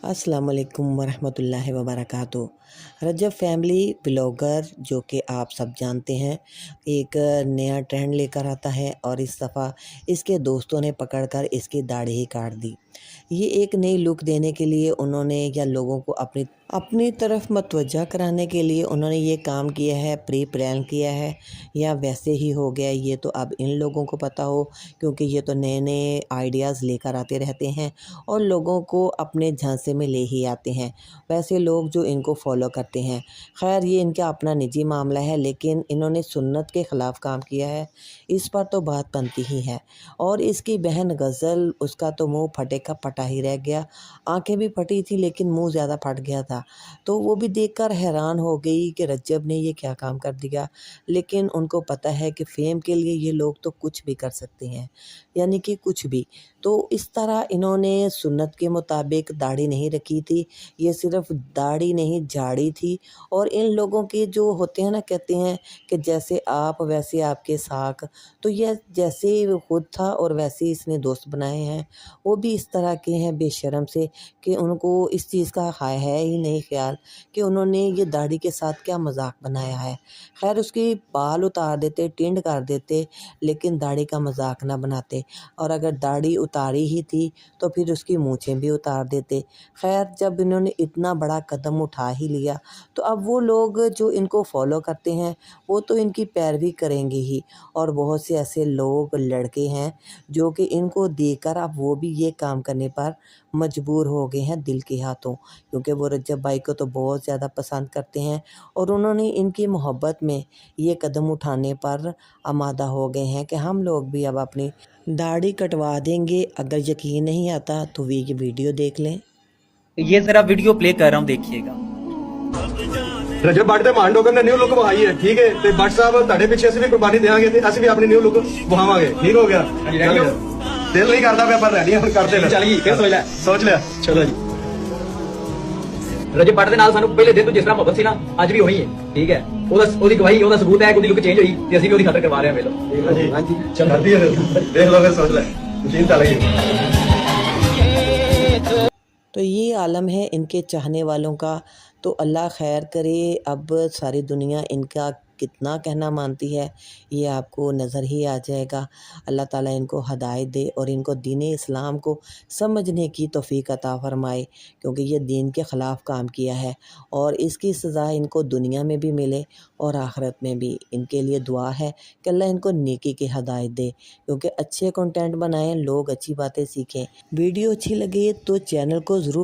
अस्सलाम वालेकुम वरहमतुल्लाहि वबरकातुहू। रजब फैमिली ब्लॉगर जो कि आप सब जानते हैं एक नया ट्रेंड लेकर आता है और इस दफ़ा इसके दोस्तों ने पकड़कर इसकी दाढ़ी ही काट दी। ये एक नई लुक देने के लिए उन्होंने या लोगों को अपनी अपनी तरफ मतवज्जा कराने के लिए उन्होंने ये काम किया है, प्री प्लान किया है या वैसे ही हो गया, ये तो अब इन लोगों को पता हो, क्योंकि ये तो नए नए आइडियाज़ लेकर आते रहते हैं और लोगों को अपने झांसे में ले ही आते हैं, वैसे लोग जो इनको फॉलो करते हैं। खैर ये इनका अपना निजी मामला है, लेकिन इन्होंने सुन्नत के ख़िलाफ़ काम किया है, इस पर तो बात बनती ही है। और इसकी बहन गज़ल, उसका तो मुंह फटे का फटा ही रह गया, आंखें भी फटी थी लेकिन मुंह ज़्यादा फट गया था। तो वो भी देखकर हैरान हो गई कि रज्जब ने ये क्या काम कर दिया। लेकिन उनको पता है कि फेम के लिए ये लोग तो कुछ भी कर सकते हैं, यानी कि कुछ भी। तो इस तरह इन्होंने सुन्नत के मुताबिक दाढ़ी नहीं रखी थी, ये सिर्फ दाढ़ी नहीं झाड़ी थी। और इन लोगों के जो होते हैं ना, कहते हैं कि जैसे आप वैसे आपके साक, तो यह जैसे वो खुद था और वैसे ही इसने दोस्त बनाए हैं, वो भी इस तरह के हैं बेशर्म से कि उनको इस चीज़ का है ही नहीं ख्याल कि उन्होंने ये दाढ़ी के साथ क्या मजाक बनाया है। खैर उसकी बाल उतार देते, टिंड कर देते, लेकिन दाढ़ी का मजाक ना बनाते। और अगर दाढ़ी उतारी ही थी तो फिर उसकी मूंछें भी उतार देते। खैर जब इन्होंने इतना बड़ा कदम उठा ही लिया तो अब वो लोग जो इनको फॉलो करते हैं वो तो इनकी पैरवी करेंगे ही। और बहुत से ऐसे लोग, लड़के हैं जो कि इनको देखकर अब वो भी ये काम करने पर मजबूर हो गए हैं दिल के हाथों, क्योंकि वो रज्जब भाई को तो बहुत ज़्यादा पसंद करते हैं और उन्होंने इनकी मोहब्बत में ये कदम उठाने पर आमादा हो गए हैं कि हम लोग भी अब अपनी दाढ़ी कटवा देंगे। अगर यकीन नहीं आता तो ये वीडियो देख लें। ये जरा वीडियो प्ले कर रहा हूँ, देखिएगा। रजब भट्ट ਦੇ ਮਾਂਡੋਗਰ ਨੇ ਨਿਊ ਲੁੱਕ ਵਹਾਈ ਹੈ, ਠੀਕ ਹੈ ਤੇ ਭੱਟ ਸਾਹਿਬ ਤੁਹਾਡੇ ਪਿੱਛੇ ਅਸੀਂ ਵੀ ਕੁਰਬਾਨੀ ਦੇਵਾਂਗੇ ਤੇ ਅਸੀਂ ਵੀ ਆਪਣੀ ਨਿਊ ਲੁੱਕ ਵਹਾਵਾਂਗੇ, ਠੀਕ ਹੋ ਗਿਆ। ਦਿਲ ਨਹੀਂ ਕਰਦਾ ਪਿਆ ਪਰ ਰੈਡੀ ਹੁਣ ਕਰਦੇ ਲੈ, ਚੱਲ ਗਈ ਫਿਰ ਸੋਚ ਲਿਆ ਚਲੋ ਜੀ। ਰਜਬ ਭੱਟ ਦੇ ਨਾਲ ਸਾਨੂੰ ਪਹਿਲੇ ਦਿਨ ਤੋਂ ਜਿਸ ਤਰ੍ਹਾਂ ਮੁਹੱਬਤ ਸੀ ਨਾ, ਅੱਜ ਵੀ ਹੋਣੀ ਹੈ, ਠੀਕ ਹੈ। ਉਹਦੀ ਗਵਾਹੀ, ਉਹਦਾ ਸਬੂਤ ਹੈ ਕਿ ਉਹਦੀ ਲੁੱਕ ਚੇਂਜ ਹੋਈ ਤੇ ਅਸੀਂ ਵੀ ਉਹਦੀ ਖਾਤਰ ਕਰਵਾ ਰਹੇ ਹਾਂ। ਵੇਲੋ ਹਾਂਜੀ ਚੱਲ ਕਰਦੀ ਹੈ, ਦੇਖ ਲਓ ਫਿਰ ਸੋਚ ਲੈ, ਮਸ਼ੀਨ ਚੱਲ ਗਈ। तो ये आलम है इनके चाहने वालों का। तो अल्लाह खैर करे। अब सारी दुनिया इनका कितना कहना मानती है ये आपको नज़र ही आ जाएगा। अल्लाह ताला इनको हदायत दे और इनको दीन इस्लाम को समझने की तौफीक अता फरमाए, क्योंकि ये दीन के ख़िलाफ़ काम किया है और इसकी सज़ा इनको दुनिया में भी मिले और आखिरत में भी। इनके लिए दुआ है कि अल्लाह इनको नेकी की हदायत दे, क्योंकि अच्छे कंटेंट बनाएं, लोग अच्छी बातें सीखें। वीडियो अच्छी लगे तो चैनल को ज़रूर